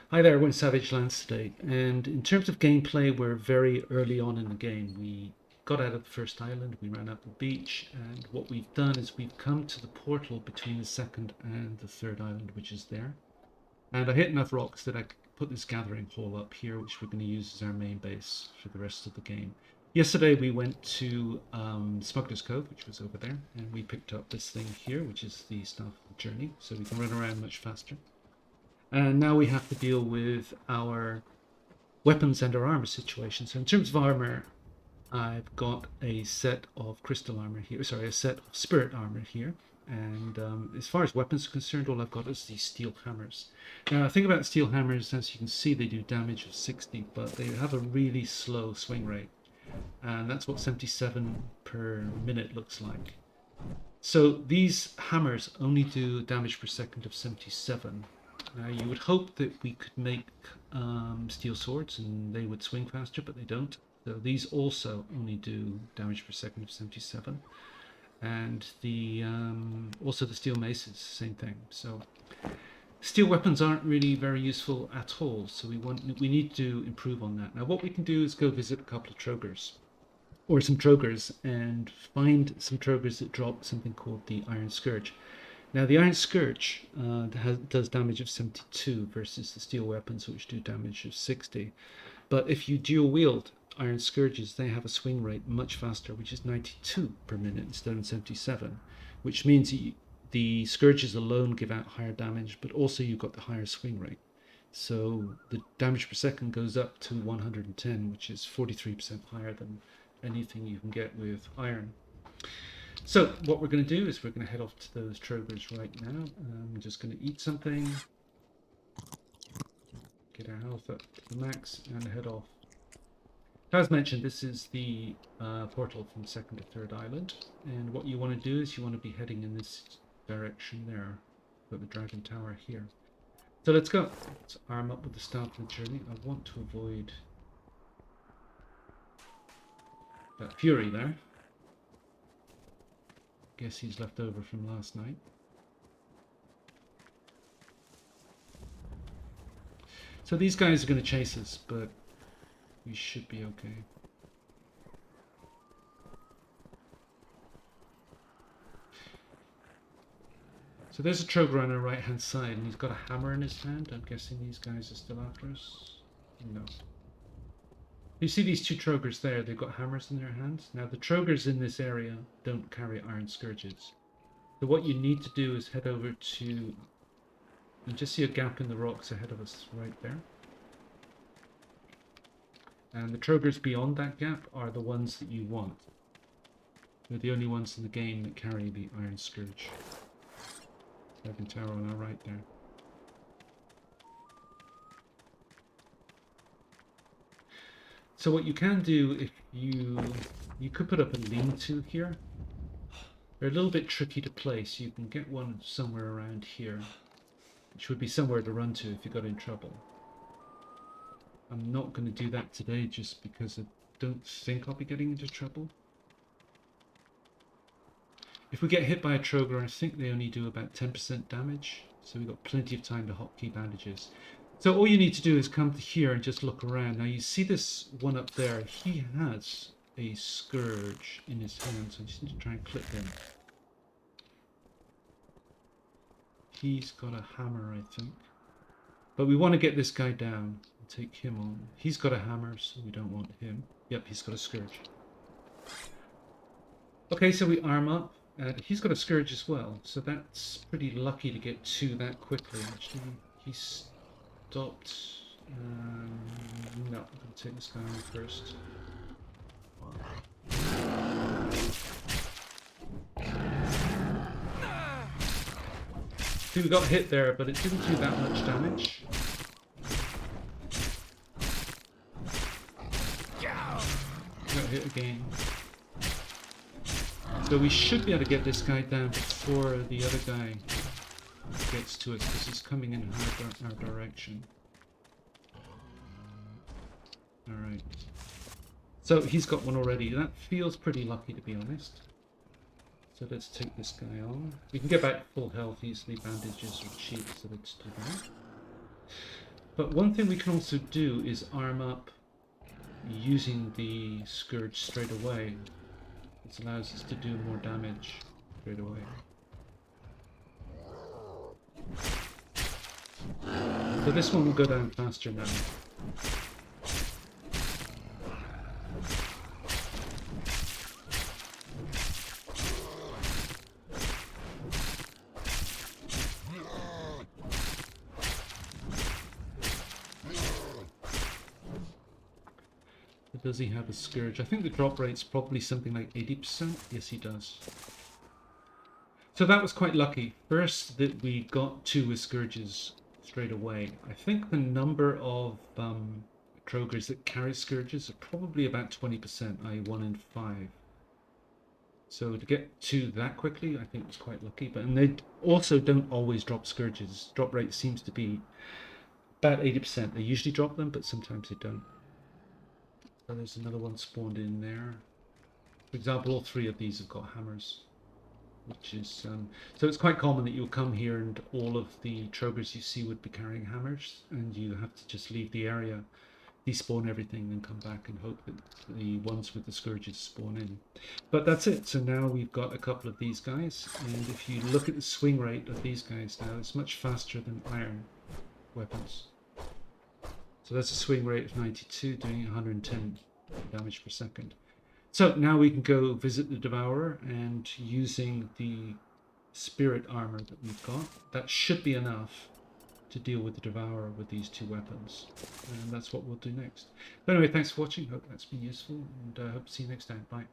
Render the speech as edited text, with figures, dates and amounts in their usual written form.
Hi there, we're in Savage Lands today, and in terms of gameplay, we're very early on in the game. We got out of the first island, we ran up the beach, and what we've done is we've come to the portal between the second and the third island, which is there. And I hit enough rocks that I could put this gathering hole up here, which we're going to use as our main base for the rest of the game. Yesterday we went to Smuggler's Cove, which was over there, and we picked up this thing here, which is the Staff of the Journey, so we can run around much faster. And now we have to deal with our weapons and our armor situation. So in terms of armor, I've got a set of crystal armor here, sorry, a set of spirit armor here. And as far as weapons are concerned, all I've got is these steel hammers. Now, the thing about steel hammers, as you can see, they do damage of 60, but they have a really slow swing rate. And that's what 77 per minute looks like. So these hammers only do damage per second of 77. Now you would hope that we could make steel swords and they would swing faster, but they don't. So these also only do damage per second of 77. And the also the steel maces, same thing. So steel weapons aren't really very useful at all. So we need to improve on that. Now what we can do is go visit a couple of Trogers. Or some Trogers, and find some Trogers that drop something called the Iron Scourge. Now the Iron Scourge does damage of 72 versus the steel weapons, which do damage of 60. But if you dual wield Iron Scourges, they have a swing rate much faster, which is 92 per minute instead of 77, which means the Scourges alone give out higher damage, but also you've got the higher swing rate. So the damage per second goes up to 110, which is 43% higher than anything you can get with iron. So what we're going to do is we're going to head off to those Trogers right now. I'm just going to eat something, get our health up to the max, and head off. As mentioned, this is the portal from second to third island, and what you want to do is you want to be heading in this direction there. Got the Dragon Tower here. So let's go. Let's arm up with the Staff of the Journey. I want to avoid that Fury there. Guess he's left over from last night. So these guys are going to chase us, but we should be okay. So there's a Troger on our right hand side, and he's got a hammer in his hand. I'm guessing these guys are still after us. No. You see these two Trogers there, they've got hammers in their hands. Now the Trogers in this area don't carry Iron Scourges. So what you need to do is head over to, you just see a gap in the rocks ahead of us right there. And the Trogers beyond that gap are the ones that you want. They're the only ones in the game that carry the Iron Scourge. Dragon Tower on our right there. So what you can do, if you could put up a lean-to here. They're a little bit tricky to place. You can get one somewhere around here, which would be somewhere to run to if you got in trouble. I'm not going to do that today just because I don't think I'll be getting into trouble. If we get hit by a Troger, I think they only do about 10% damage, so we've got plenty of time to hotkey bandages. So all you need to do is come to here and just look around. Now you see this one up there, he has a Scourge in his hand, so I just need to try and clip him. He's got a hammer, I think. But we want to get this guy down and take him on. He's got a hammer, so we don't want him. Yep, he's got a Scourge. Okay, so we arm up. He's got a Scourge as well, so that's pretty lucky to get two that quickly, actually. He's stopped. No, I'm going to take this guy on first. See, we got hit there, but it didn't do that much damage. Got hit again. So we should be able to get this guy down before the other guy gets to us, because he's coming in our direction. Alright. So he's got one already. That feels pretty lucky, to be honest. So let's take this guy on. We can get back full health easily. Bandages are cheap, so let's do that. But one thing we can also do is arm up using the Scourge straight away. This allows us to do more damage straight away. So this one will go down faster now. Does he have a Scourge? I think the drop rate's probably something like 80%. Yes, he does. So that was quite lucky. First that we got 2 with Scourges straight away. I think the number of Trogers that carry Scourges are probably about 20%, i.e. 1 in 5. So to get 2 that quickly, I think was quite lucky. But and they also don't always drop Scourges. Drop rate seems to be about 80%. They usually drop them, but sometimes they don't. So there's another one spawned in there. For example, all 3 of these have got hammers, which is so it's quite common that you'll come here and all of the Trogers you see would be carrying hammers, and you have to just leave the area, despawn everything, then come back and hope that the ones with the Scourges spawn in. But that's it. So now we've got a couple of these guys, and if you look at the swing rate of these guys now, it's much faster than iron weapons. So that's a swing rate of 92, doing 110 damage per second. So now we can go visit the Devourer, and using the spirit armor that we've got, that should be enough to deal with the Devourer with these 2 weapons. And that's what we'll do next. But anyway, thanks for watching. Hope that's been useful, and hope to see you next time. Bye.